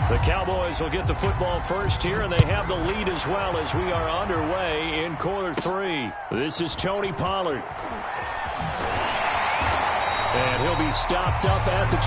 The Cowboys will get the football first here, and they have the lead as well as we are underway in quarter 3. This is Tony Pollard. And he'll be stopped up at the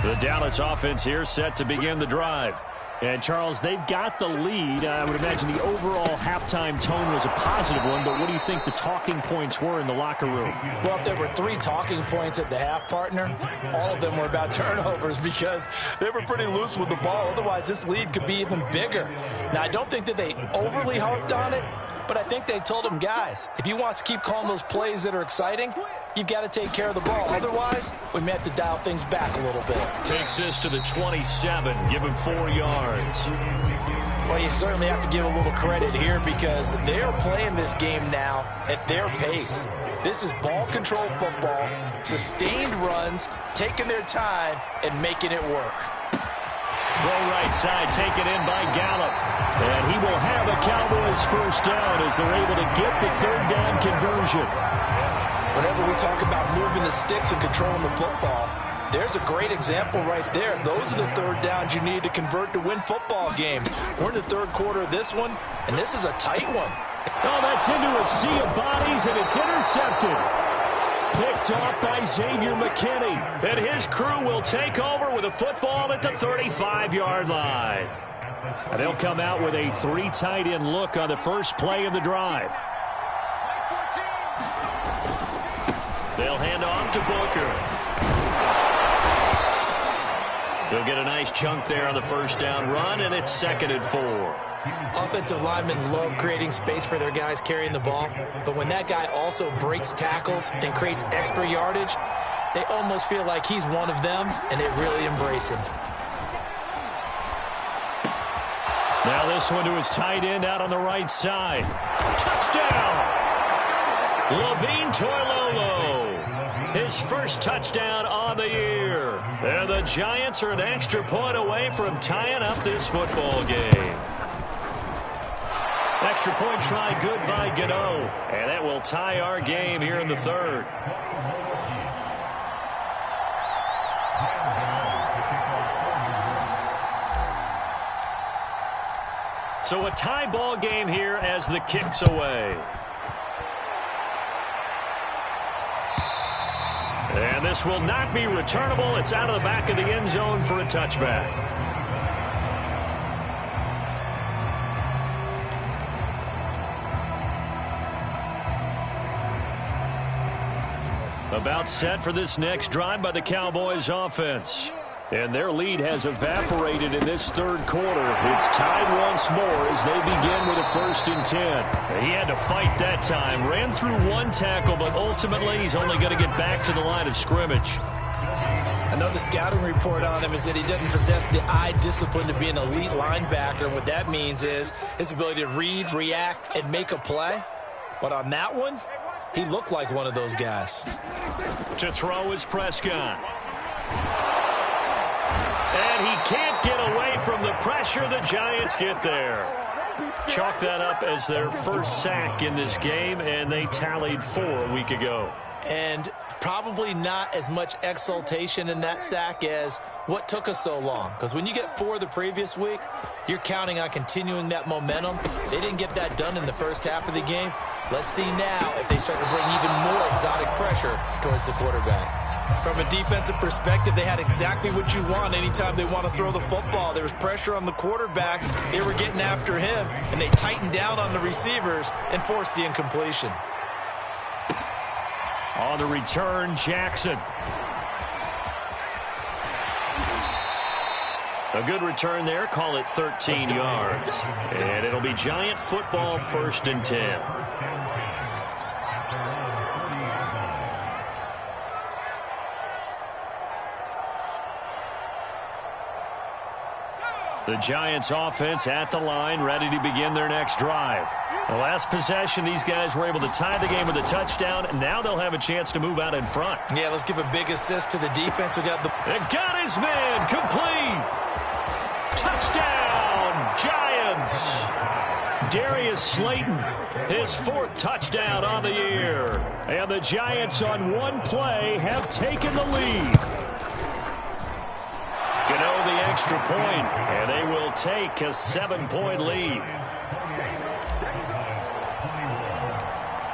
25. The Dallas offense here set to begin the drive. And, Charles, they've got the lead. I would imagine the overall halftime tone was a positive one, but what do you think the talking points were in the locker room? Well, if there were 3 talking points at the half, partner, all of them were about turnovers because they were pretty loose with the ball. Otherwise, this lead could be even bigger. Now, I don't think that they overly harped on it, but I think they told them, guys, if you want to keep calling those plays that are exciting, you've got to take care of the ball. Otherwise, we may have to dial things back a little bit. Takes this to the 27. Give him 4 yards. Well, you certainly have to give a little credit here because they're playing this game now at their pace. This is ball control football, sustained runs, taking their time, and making it work. Throw right side, taken in by Gallup. And he will have a Cowboys first down as they're able to get the third down conversion. Whenever we talk about moving the sticks and controlling the football, there's a great example right there. Those are the third downs you need to convert to win football games. We're in the third quarter of this one, and this is a tight one. Oh, that's into a sea of bodies, and it's intercepted. Picked off by Xavier McKinney. And his crew will take over with a football at the 35-yard line. And they'll come out with a 3 tight end look on the first play of the drive. They'll hand off to Booker. They'll get a nice chunk there on the first down run, and it's 2nd and 4. Offensive linemen love creating space for their guys carrying the ball, but when that guy also breaks tackles and creates extra yardage, they almost feel like he's one of them, and they really embrace him. Now this one to his tight end out on the right side. Touchdown! Levine Toilolo. His first touchdown on the year. And the Giants are an extra point away from tying up this football game. Extra point try good by Gano. And that will tie our game here in the third. So a tie ball game here as the kick's away. And this will not be returnable. It's out of the back of the end zone for a touchback. About set for this next drive by the Cowboys offense. And their lead has evaporated in this third quarter. It's tied once more as they begin with a 1st and 10. He had to fight that time. Ran through 1 tackle, but ultimately he's only going to get back to the line of scrimmage. I know the scouting report on him is that he doesn't possess the eye discipline to be an elite linebacker. And what that means is his ability to read, react, and make a play. But on that one, he looked like one of those guys. To throw is Prescott. And he can't get away from the pressure. The Giants get there. Chalk that up as their first sack in this game, and they tallied 4 a week ago. And probably not as much exultation in that sack as what took us so long. Because when you get 4 the previous week, you're counting on continuing that momentum. They didn't get that done in the first half of the game. Let's see now if they start to bring even more exotic pressure towards the quarterback. From a defensive perspective, they had exactly what you want anytime they want to throw the football. There was pressure on the quarterback. They were getting after him, and they tightened down on the receivers and forced the incompletion. On the return, Jackson. A good return there. Call it 13 yards. And it'll be Giant football 1st and 10. The Giants offense at the line, ready to begin their next drive. The last possession, these guys were able to tie the game with a touchdown, and now they'll have a chance to move out in front. Yeah, let's give a big assist to the defense. And got his man complete. Touchdown, Giants. Darius Slayton, his 4th touchdown on the year. And the Giants on one play have taken the lead. Gano the extra point, and they will take a 7-point lead.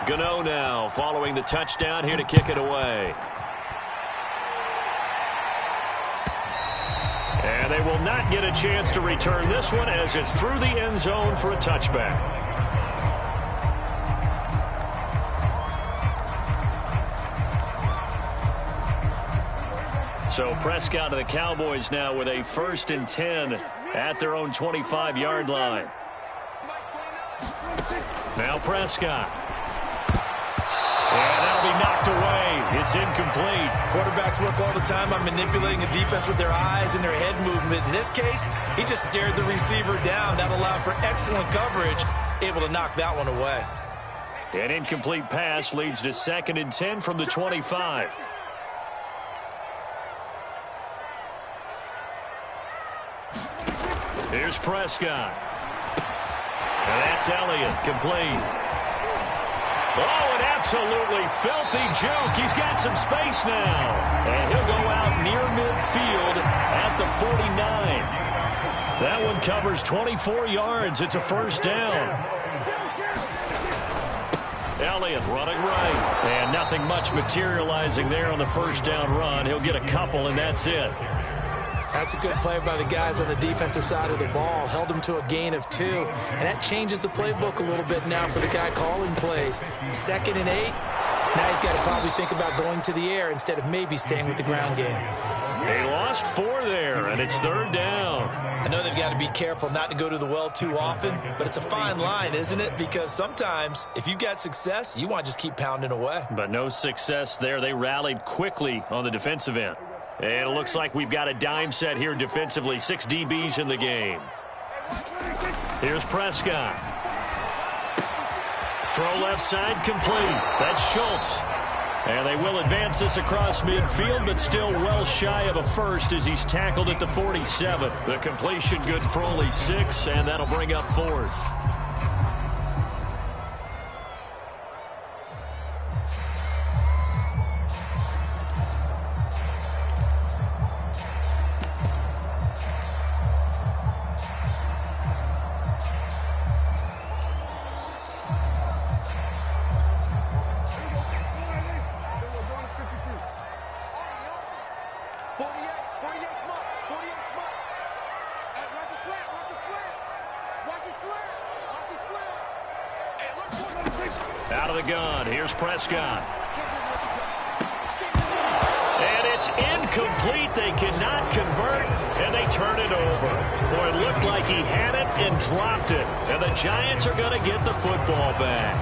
Gano now following the touchdown here to kick it away. And they will not get a chance to return this one as it's through the end zone for a touchback. So Prescott of the Cowboys now with a 1st and 10 at their own 25-yard line. Now Prescott. And that'll be knocked away. It's incomplete. Quarterbacks work all the time on manipulating a defense with their eyes and their head movement. In this case, he just stared the receiver down. That allowed for excellent coverage, able to knock that one away. An incomplete pass leads to 2nd and 10 from the 25. Here's Prescott. And that's Elliott, complete. Oh, an absolutely filthy juke. He's got some space now. And he'll go out near midfield at the 49. That one covers 24 yards. It's a 1st down. Elliott running right. And nothing much materializing there on the 1st down run. He'll get a couple, and that's it. That's a good play by the guys on the defensive side of the ball. Held them to a gain of 2. And that changes the playbook a little bit now for the guy calling plays. 2nd and 8. Now he's got to probably think about going to the air instead of maybe staying with the ground game. They lost 4 there, and it's 3rd down. I know they've got to be careful not to go to the well too often, but it's a fine line, isn't it? Because sometimes if you've got success, you want to just keep pounding away. But no success there. They rallied quickly on the defensive end. And it looks like we've got a dime set here defensively. 6 DBs in the game. Here's Prescott. Throw left side complete. That's Schultz. And they will advance this across midfield, but still well shy of a 1st as he's tackled at the 47. The completion good for only 6, and that'll bring up 4th. Out of the gun, here's Prescott. And it's incomplete. They cannot convert, and they turn it over. Boy, it looked like he had it and dropped it. And the Giants are going to get the football back.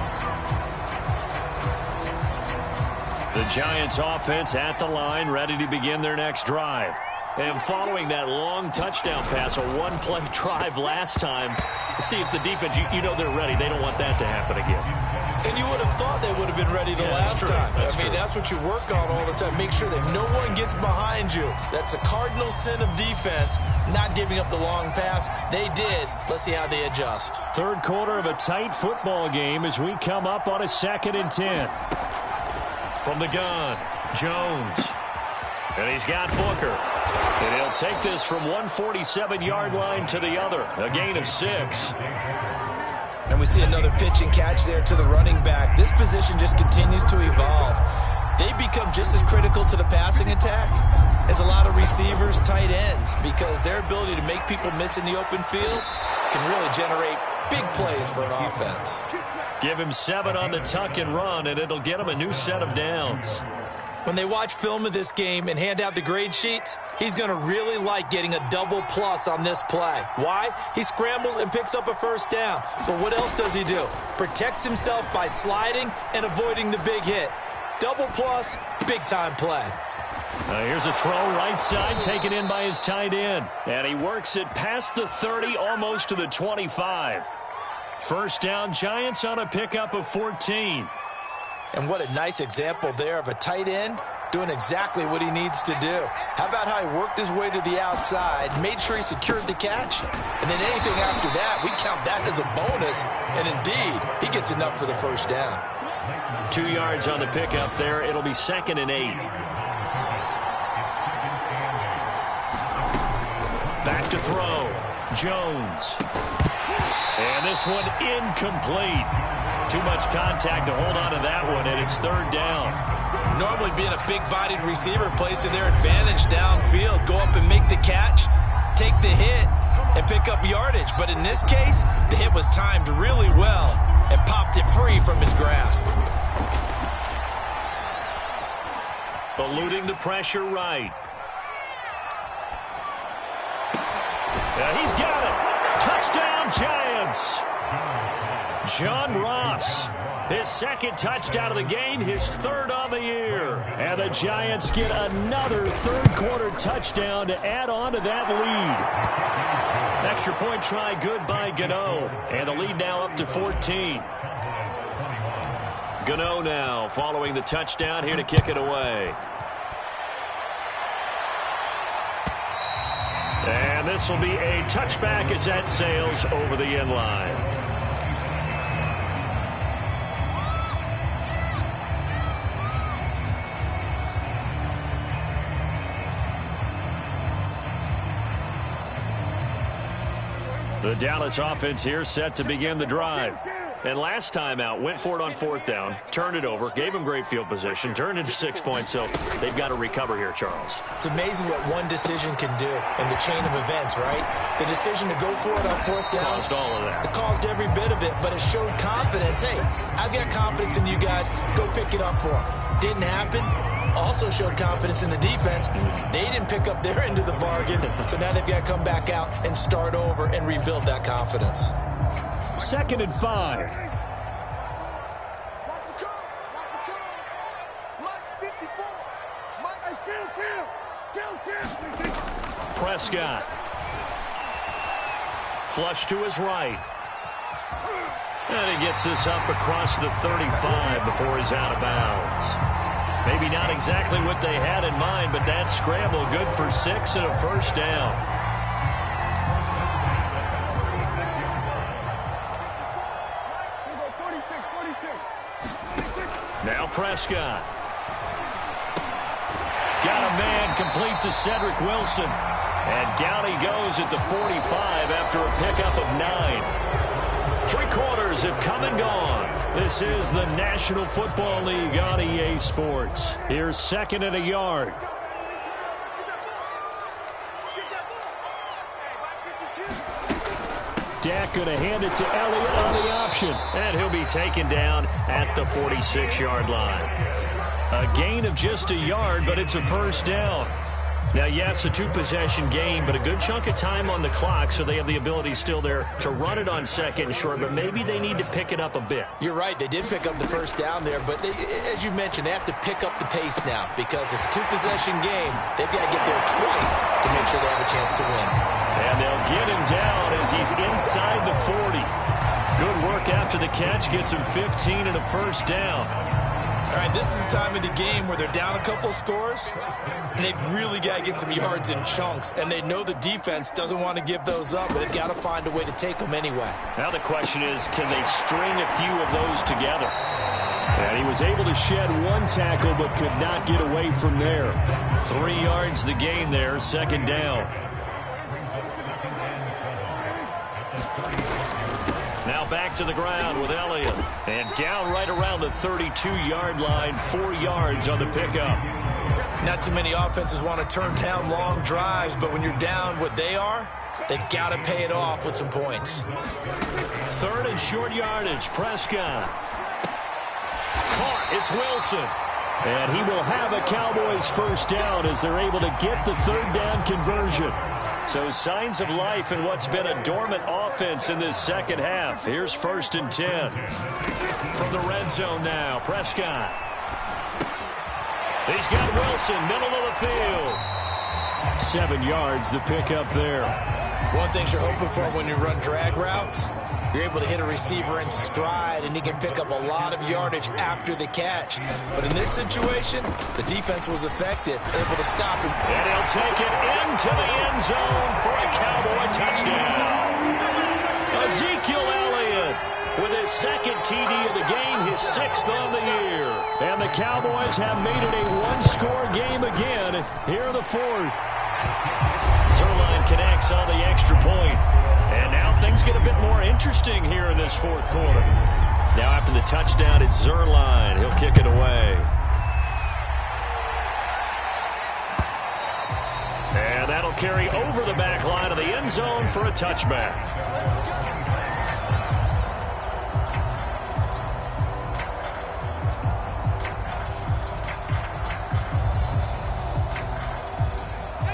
The Giants offense at the line, ready to begin their next drive. And following that long touchdown pass, a one-play drive last time, see if the defense, you know they're ready. They don't want that to happen again. And you would have thought they would have been ready the last time. I mean, that's what you work on all the time. Make sure that no one gets behind you. That's the cardinal sin of defense, not giving up the long pass. They did. Let's see how they adjust. 3rd quarter of a tight football game as we come up on a 2nd and 10. From the gun, Jones. And he's got Booker. And he'll take this from 147-yard line to the other. A gain of 6. And we see another pitch and catch there to the running back. This position just continues to evolve. They become just as critical to the passing attack as a lot of receivers, tight ends, because their ability to make people miss in the open field can really generate big plays for an offense. Give him 7 on the tuck and run, and it'll get him a new set of downs. When they watch film of this game and hand out the grade sheets, he's going to really like getting a double plus on this play. Why? He scrambles and picks up a 1st down. But what else does he do? Protects himself by sliding and avoiding the big hit. Double plus, big-time play. Here's a throw right side taken in by his tight end. And he works it past the 30, almost to the 25. 1st down, Giants on a pickup of 14. And what a nice example there of a tight end doing exactly what he needs to do. How about how he worked his way to the outside, made sure he secured the catch, and then anything after that, we count that as a bonus, and indeed, he gets enough for the first down. 2 yards on the pickup there. It'll be 2nd and 8. Back to throw. Jones. And this one incomplete. Too much contact to hold on to that one, and it's 3rd down. Normally being a big-bodied receiver plays to their advantage downfield. Go up and make the catch, take the hit, and pick up yardage. But in this case, the hit was timed really well and popped it free from his grasp. Eluding the pressure right. He's got it. Touchdown, Giants. John Ross, his 2nd touchdown of the game, his 3rd on the year. And the Giants get another 3rd-quarter touchdown to add on to that lead. Extra point try good by Gano. And the lead now up to 14. Gano now following the touchdown here to kick it away. And this will be a touchback as that sails over the end line. The Dallas offense here set to begin the drive. And last time out, went for it on 4th down, turned it over, gave them great field position, turned into 6 points, so they've got to recover here, Charles. It's amazing what one decision can do in the chain of events, right? The decision to go for it on 4th down. Caused all of that. It caused every bit of it, but it showed confidence. Hey, I've got confidence in you guys. Go pick it up for them. Didn't happen. Also showed confidence in the defense. They didn't pick up their end of the bargain, so now they've got to come back out and start over and rebuild that confidence. 2nd and 5. Prescott. Flush to his right. And he gets this up across the 35 before he's out of bounds. Maybe not exactly what they had in mind, but that scramble good for 6 and a 1st down. Now Prescott. Got a man complete to Cedric Wilson. And down he goes at the 45 after a pickup of 9. 3 quarters have come and gone. This is the National Football League on EA Sports. Here's 2nd and a yard. Dak going to hand it to Elliott on the option. And he'll be taken down at the 46-yard line. A gain of just a yard, but it's a 1st down. Now, yes, a 2-possession game, but a good chunk of time on the clock, so they have the ability still there to run it on 2nd and short, but maybe they need to pick it up a bit. You're right. They did pick up the 1st down there, but they, as you mentioned, they have to pick up the pace now because it's a 2-possession game. They've got to get there twice to make sure they have a chance to win. And they'll get him down as he's inside the 40. Good work after the catch. Gets him 15 and a 1st down. All right, this is the time of the game where they're down a couple of scores, and they've really got to get some yards in chunks, and they know the defense doesn't want to give those up, but they've got to find a way to take them anyway. Now the question is, can they string a few of those together? And he was able to shed 1 tackle, but could not get away from there. 3 yards the gain there, 2nd down. Now back to the ground with Elliott. And down right around the 32-yard line, 4 yards on the pickup. Not too many offenses want to turn down long drives, but when you're down what they are, they've got to pay it off with some points. 3rd and short yardage, Prescott. Caught, it's Wilson. And he will have a Cowboys 1st down as they're able to get the 3rd down conversion. So signs of life in what's been a dormant offense in this 2nd half. Here's 1st and 10. From the red zone now, Prescott. He's got Wilson, middle of the field. 7 yards, the pickup there. One thing you're hoping for when you run drag routes, you're able to hit a receiver in stride, and he can pick up a lot of yardage after the catch. But in this situation, the defense was effective, able to stop him. And he'll take it into the end zone for a Cowboy touchdown. Ezekiel Elliott with his second TD of the game, his 6th on the year. And the Cowboys have made it a one-score game again here in the 4th. Zerline connects on the extra point. And now things get a bit more interesting here in this 4th quarter. Now after the touchdown, it's Zerline. He'll kick it away. And that'll carry over the back line of the end zone for a touchback.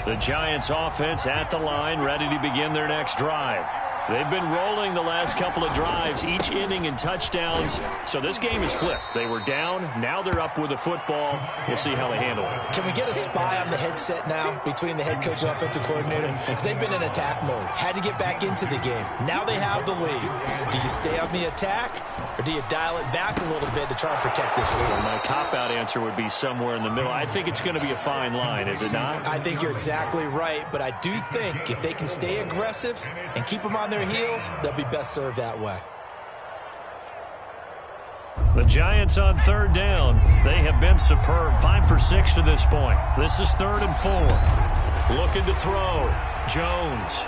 The Giants offense at the line, ready to begin their next drive. They've been rolling the last couple of drives, each inning in touchdowns. So this game is flipped. They were down. Now they're up with the football. We'll see how they handle it. Can we get a spy on the headset now between the head coach and offensive coordinator? Because they've been in attack mode. Had to get back into the game. Now they have the lead. Do you stay on the attack, or do you dial it back a little bit to try and protect this lead? Well, my cop-out answer would be somewhere in the middle. I think it's going to be a fine line, is it not? I think you're exactly right, but I do think if they can stay aggressive and keep them on their heels, they'll be best served that way. The Giants on 3rd down. They have been superb. 5 for 6 to this point. This is 3rd and 4. Looking to throw. Jones.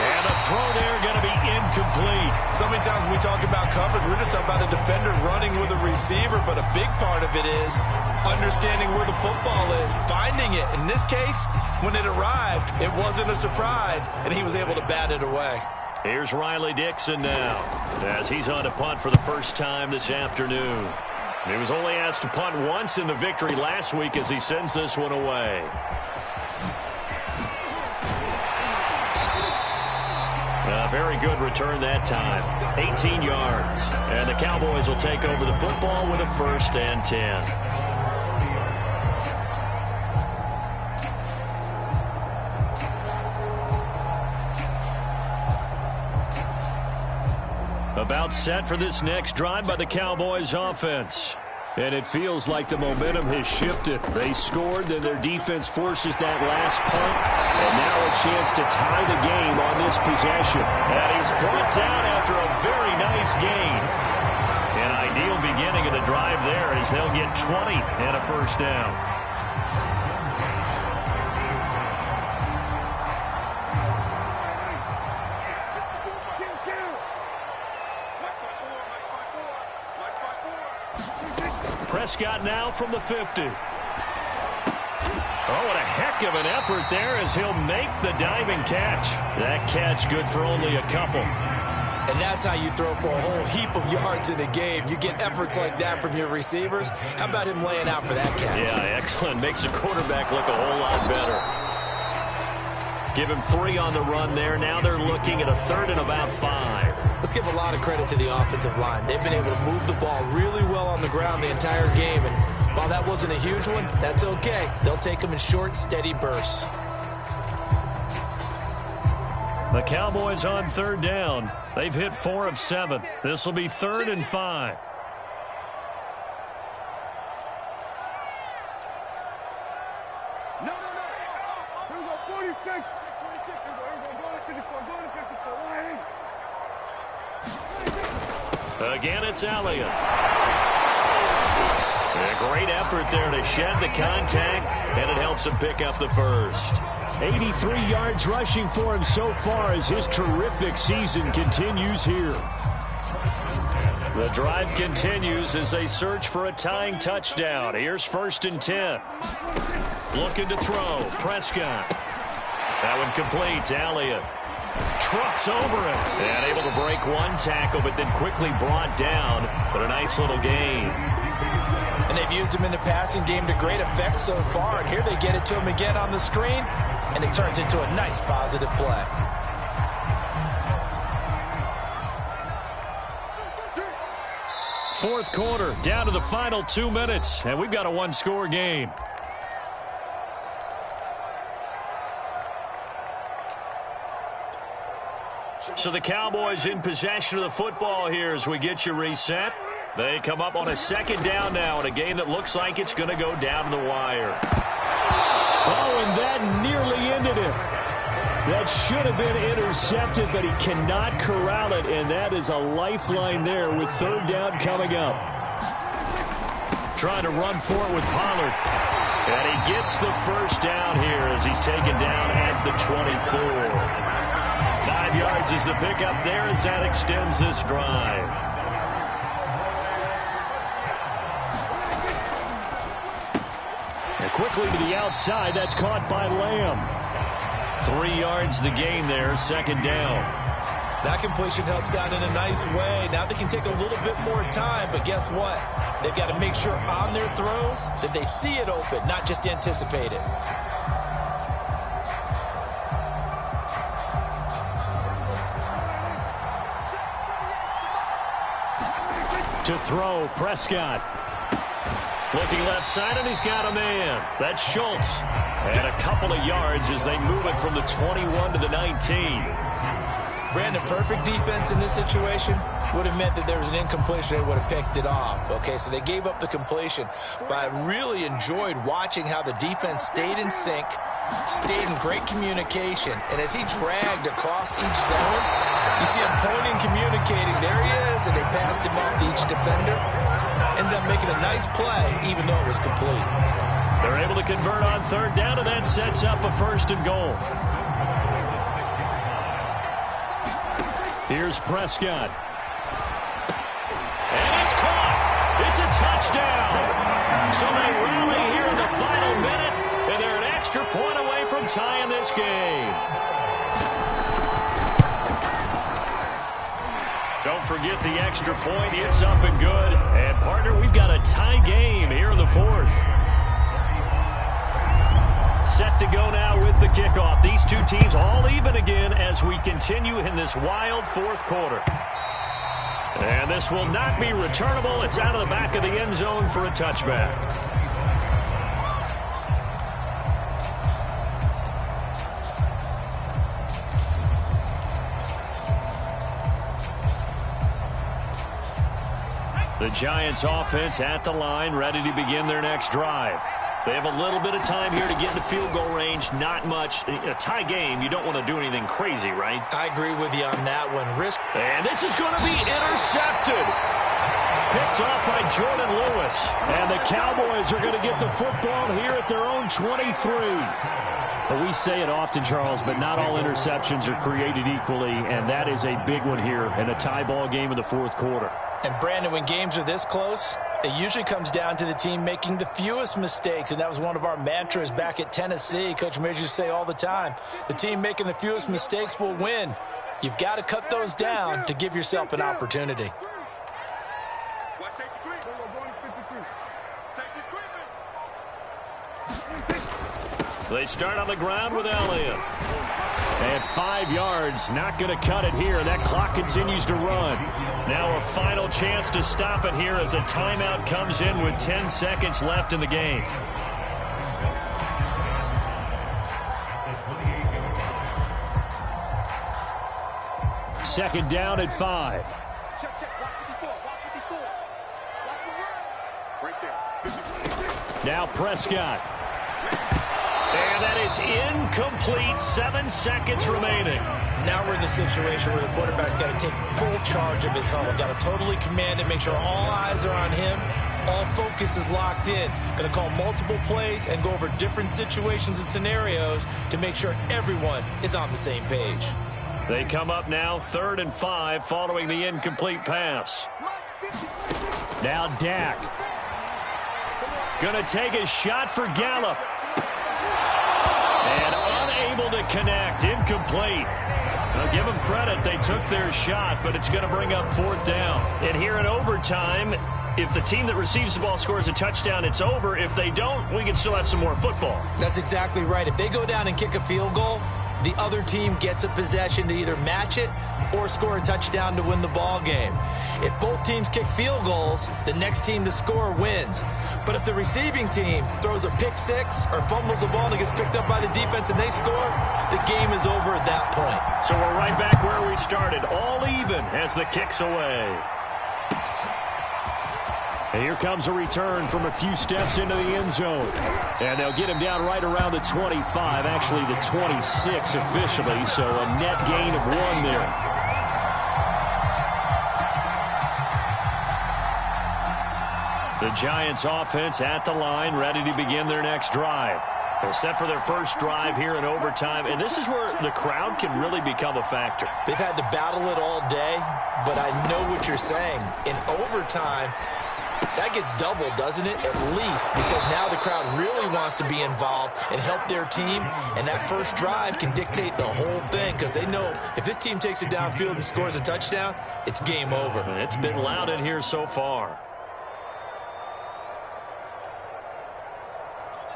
And a throw there going to be incomplete. So many times when we talk about coverage, we're just about a defender running with a receiver, but a big part of it is understanding where the football is, finding it. In this case, when it arrived, it wasn't a surprise, and he was able to bat it away. Here's Riley Dixon now, as he's on to punt for the first time this afternoon. He was only asked to punt once in the victory last week as he sends this one away. A very good return that time. 18 yards. And the Cowboys will take over the football with a 1st and 10. About set for this next drive by the Cowboys offense. And it feels like the momentum has shifted. They scored, then their defense forces that last punt. And now a chance to tie the game on this possession. And he's brought down after a very nice gain. An ideal beginning of the drive there as they'll get 20 and a 1st down. Prescott now from the 50. Oh, what a heck of an effort there as he'll make the diving catch. That catch good for only a couple. And that's how you throw for a whole heap of yards in a game. You get efforts like that from your receivers. How about him laying out for that catch? Yeah, excellent. Makes the quarterback look a whole lot better. Give him 3 on the run there. Now they're looking at a 3rd and about 5. Let's give a lot of credit to the offensive line. They've been able to move the ball really well on the ground the entire game. And while that wasn't a huge one, that's okay. They'll take them in short, steady bursts. The Cowboys on 3rd down. They've hit 4 of 7. This will be 3rd and 5. Again, it's Elliott. A great effort there to shed the contact, and it helps him pick up the 1st. 83 yards rushing for him so far as his terrific season continues here. The drive continues as they search for a tying touchdown. Here's 1st and 10. Looking to throw. Prescott. That one complete to Elliott. Trucks over it. And able to break one tackle, but then quickly brought down. But a nice little gain. And they've used him in the passing game to great effect so far. And here they get it to him again on the screen. And it turns into a nice positive play. Fourth quarter, down to the final 2 minutes. And we've got a one-score game. So the Cowboys in possession of the football here as we get you reset. They come up on a second down now in a game that looks like it's going to go down to the wire. Oh, and that nearly ended it. That should have been intercepted, but he cannot corral it, and that is a lifeline there with third down coming up. Trying to run for it with Pollard. And he gets the first down here as he's taken down at the 24. 5 yards is the pickup there as that extends this drive. And quickly to the outside. That's caught by Lamb. 3 yards the gain there, second down. That completion helps out in a nice way. Now they can take a little bit more time, but guess what? They've got to make sure on their throws that they see it open, not just anticipate it. To throw, Prescott. Looking left side, and he's got a man. That's Schultz. And a couple of yards as they move it from the 21 to the 19. Brandon, perfect defense in this situation would have meant that there was an incompletion. They would have picked it off. Okay, so they gave up the completion. But I really enjoyed watching how the defense stayed in sync, stayed in great communication. And as he dragged across each zone, you see him pointing, communicating. There he is, and they passed him off to each defender. Ended up making a nice play, even though it was complete. They're able to convert on third down, and that sets up a first and goal. Here's Prescott. And it's caught. It's a touchdown. So they rally here in the final minute, and they're an extra point away from tying this game. Don't forget the extra point. It's up and good. And, partner, we've got a tie game here in the fourth. Set to go now with the kickoff. These two teams all even again as we continue in this wild fourth quarter. And this will not be returnable. It's out of the back of the end zone for a touchback. The Giants offense at the line, ready to begin their next drive. They have a little bit of time here to get into field goal range. Not much. A tie game, you don't want to do anything crazy, right? I agree with you on that one. And this is going to be intercepted. Picked off by Jordan Lewis. And the Cowboys are going to get the football here at their own 23. But we say it often, Charles, but not all interceptions are created equally, and that is a big one here in a tie ball game in the fourth quarter. And, Brandon, when games are this close, it usually comes down to the team making the fewest mistakes, and that was one of our mantras back at Tennessee. Coach Major used to say all the time, the team making the fewest mistakes will win. You've got to cut those down to give yourself an opportunity. They start on the ground with Elliott. And 5 yards, not going to cut it here. That clock continues to run. Now a final chance to stop it here as a timeout comes in with 10 seconds left in the game. Second down at 5. Now Prescott. And that is incomplete. 7 seconds remaining. Now we're in the situation where the quarterback's got to take full charge of his huddle. Got to totally command it, make sure all eyes are on him. All focus is locked in. Going to call multiple plays and go over different situations and scenarios to make sure everyone is on the same page. They come up now 3rd and 5 following the incomplete pass. Now Dak. Going to take a shot for Gallup. And unable to connect. Incomplete. I'll give them credit. They took their shot, but it's going to bring up 4th down. And here in overtime, if the team that receives the ball scores a touchdown, it's over. If they don't, we can still have some more football. That's exactly right. If they go down and kick a field goal, the other team gets a possession to either match it or score a touchdown to win the ball game. If both teams kick field goals, the next team to score wins. But if the receiving team throws a pick six or fumbles the ball and it gets picked up by the defense and they score, the game is over at that point. So we're right back where we started, all even as the kick's away. And here comes a return from a few steps into the end zone. And they'll get him down right around the 25, actually the 26 officially, so a net gain of 1 there. The Giants offense at the line, ready to begin their next drive. They're set for their first drive here in overtime, and this is where the crowd can really become a factor. They've had to battle it all day, but I know what you're saying. In overtime, that gets doubled, doesn't it? At least, because now the crowd really wants to be involved and help their team, and that first drive can dictate the whole thing because they know if this team takes it downfield and scores a touchdown, it's game over. It's been loud in here so far.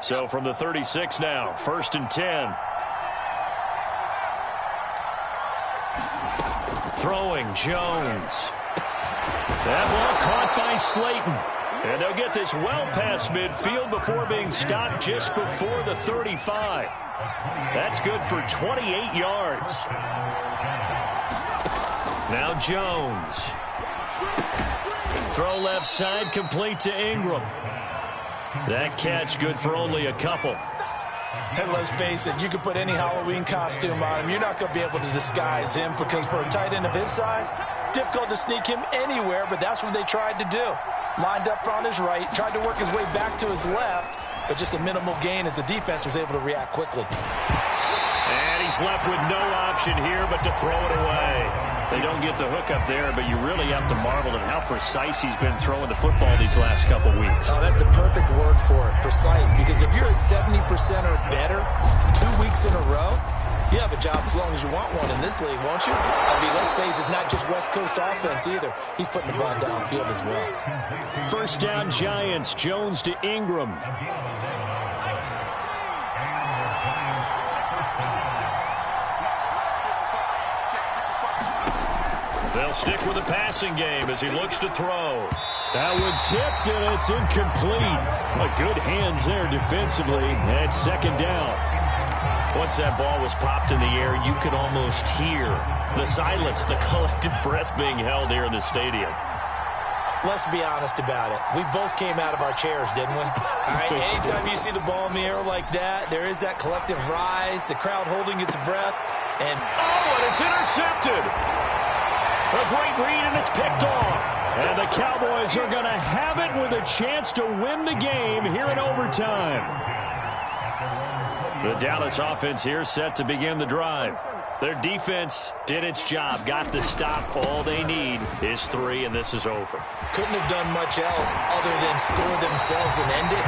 So from the 36 now, 1st and 10. Throwing, Jones. That ball caught by Slayton. And they'll get this well past midfield before being stopped just before the 35. That's good for 28 yards. Now Jones. Throw left side, complete to Ingram. That catch good for only a couple. And let's face it, you can put any Halloween costume on him. You're not going to be able to disguise him because for a tight end of his size, difficult to sneak him anywhere, but that's what they tried to do. Lined up on his right, tried to work his way back to his left, but just a minimal gain as the defense was able to react quickly. And he's left with no option here but to throw it away. They don't get the hook up there, but you really have to marvel at how precise he's been throwing the football these last couple weeks. Oh, that's the perfect word for it, precise, because if you're at 70% or better 2 weeks in a row, you have a job as long as you want one in this league, won't you? I mean, let's face it, it's not just West Coast offense either. He's putting the ball downfield as well. First down, Giants. Jones to Ingram. They'll stick with the passing game as he looks to throw. That one tipped, and it's incomplete. But good hands there defensively at 2nd down. Once that ball was popped in the air, you could almost hear the silence, the collective breath being held here in the stadium. Let's be honest about it. We both came out of our chairs, didn't we? All right, anytime you see the ball in the air like that, there is that collective rise, the crowd holding its breath, and it's intercepted. A great read, and it's picked off. And the Cowboys are going to have it with a chance to win the game here in overtime. The Dallas offense here set to begin the drive. Their defense did its job, got the stop. All they need is 3, and this is over. Couldn't have done much else other than score themselves and end it.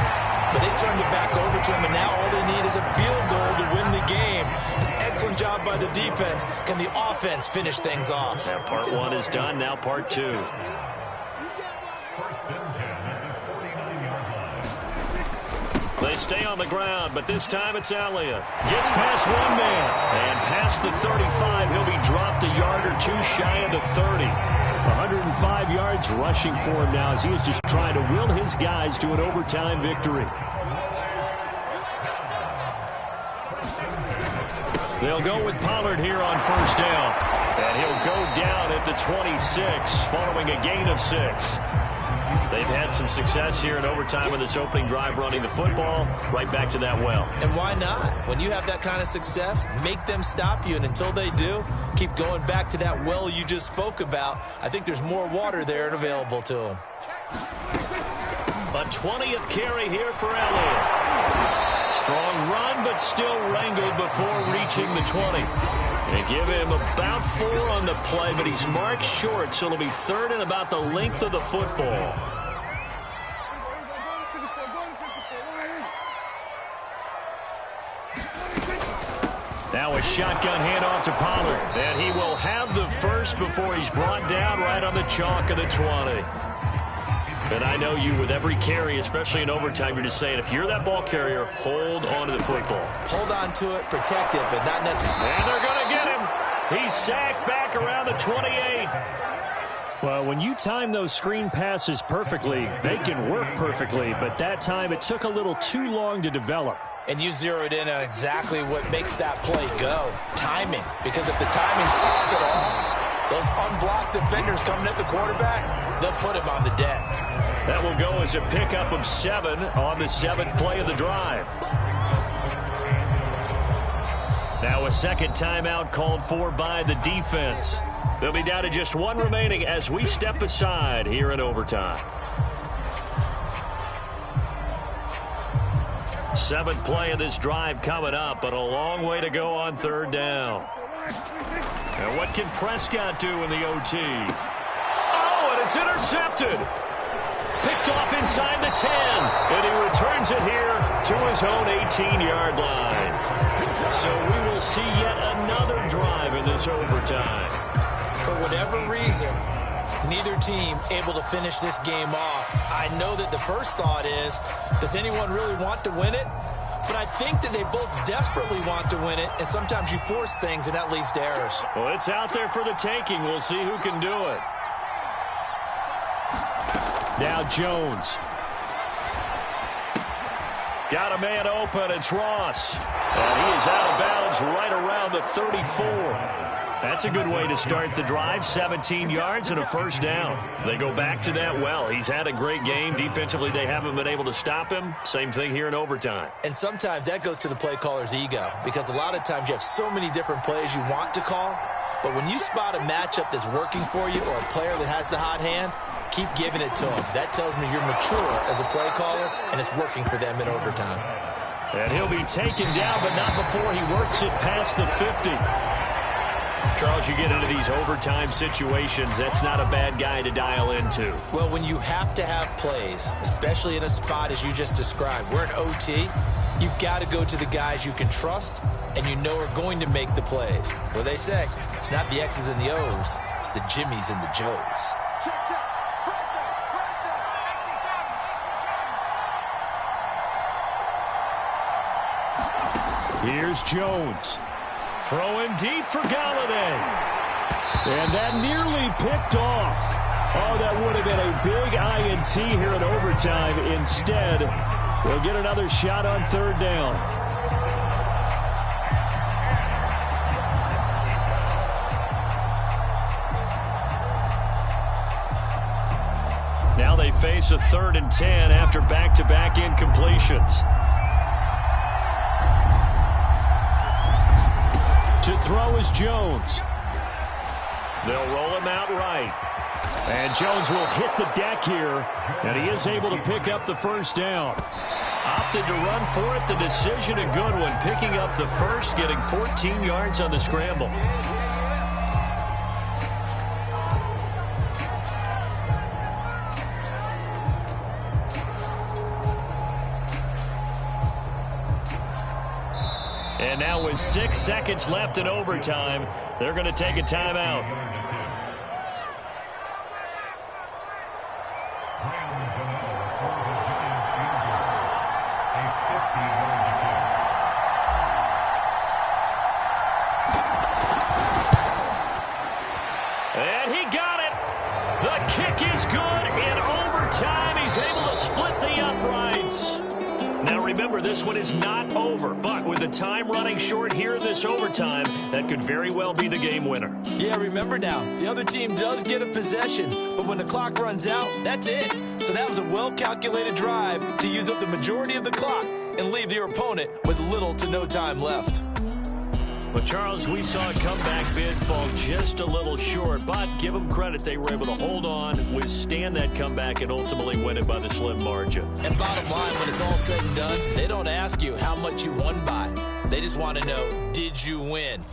But they turned it back over to him, and now all they need is a field goal to win the game. An excellent job by the defense. Can the offense finish things off? Now part 1 is done, now part 2. They stay on the ground, but this time it's Elliott. Gets past one man, and past the 35, he'll be dropped a yard or 2 shy of the 30. 105 yards rushing for him now as he is just trying to will his guys to an overtime victory. They'll go with Pollard here on 1st down. And he'll go down at the 26 following a gain of 6. They've had some success here in overtime in this opening drive running the football. Right back to that well. And why not? When you have that kind of success, make them stop you. And until they do, keep going back to that well you just spoke about. I think there's more water there and available to them. A 20th carry here for Elliott. Strong run, but still wrangled before reaching the 20. They give him about 4 on the play, but he's marked short, so it'll be 3rd and about the length of the football. Now a shotgun handoff to Pollard, and he will have the first before he's brought down right on the chalk of the 20. And I know you, with every carry, especially in overtime, you're just saying, if you're that ball carrier, hold on to the football. Hold on to it, protect it, but not necessarily. And they're going to get him. He's sacked back around the 28. Well, when you time those screen passes perfectly, they can work perfectly, but that time it took a little too long to develop. And you zeroed in on exactly what makes that play go. Timing. Because if the timing's off at all, those unblocked defenders coming at the quarterback, they'll put him on the deck. That will go as a pickup of 7 on the 7th play of the drive. Now a second timeout called for by the defense. They'll be down to just 1 remaining as we step aside here in overtime. 7th play of this drive coming up, but a long way to go on 3rd down. And what can Prescott do in the OT? Oh, and it's intercepted. Picked off inside the 10, and he returns it here to his own 18-yard line. So we will see yet another drive in this overtime. For whatever reason, neither team able to finish this game off. I know that the first thought is, does anyone really want to win it? But I think that they both desperately want to win it, and sometimes you force things, and that leads to errors. Well, it's out there for the taking. We'll see who can do it. Now Jones. Got a man open. It's Ross. And he is out of bounds right around the 34. That's a good way to start the drive. 17 yards and a first down. They go back to that well. He's had a great game. Defensively, they haven't been able to stop him. Same thing here in overtime. And sometimes that goes to the play caller's ego, because a lot of times you have so many different plays you want to call, but when you spot a matchup that's working for you or a player that has the hot hand, keep giving it to him. That tells me you're mature as a play caller, and it's working for them in overtime. And he'll be taken down, but not before he works it past the 50. Charles, you get into these overtime situations, that's not a bad guy to dial into. Well, when you have to have plays, especially in a spot as you just described, we're in OT, you've got to go to the guys you can trust and you know are going to make the plays. Well, they say, it's not the X's and the O's, it's the Jimmys and the Joes. Here's Jones. Throwing deep for Galladay. And that nearly picked off. Oh, that would have been a big INT here in overtime. Instead, we'll get another shot on 3rd down. Now they face a 3rd and 10 after back-to-back incompletions. To throw is Jones. They'll roll him out right. And Jones will hit the deck here, and he is able to pick up the first down. Opted to run for it. The decision a good one. Picking up the first, getting 14 yards on the scramble. And now with 6 seconds left in overtime, they're going to take a timeout. And he got it. The kick is good in overtime. He's able to split the uprights. Now remember, this one is not over, but with the time running short here in this overtime, that could very well be the game winner. Yeah, remember now, the other team does get a possession, but when the clock runs out, that's it. So that was a well-calculated drive to use up the majority of the clock and leave your opponent with little to no time left. But, Charles, we saw a comeback bid fall just a little short, but give them credit. They were able to hold on, withstand that comeback, and ultimately win it by the slim margin. And bottom line, when it's all said and done, they don't ask you how much you won by. They just want to know, did you win?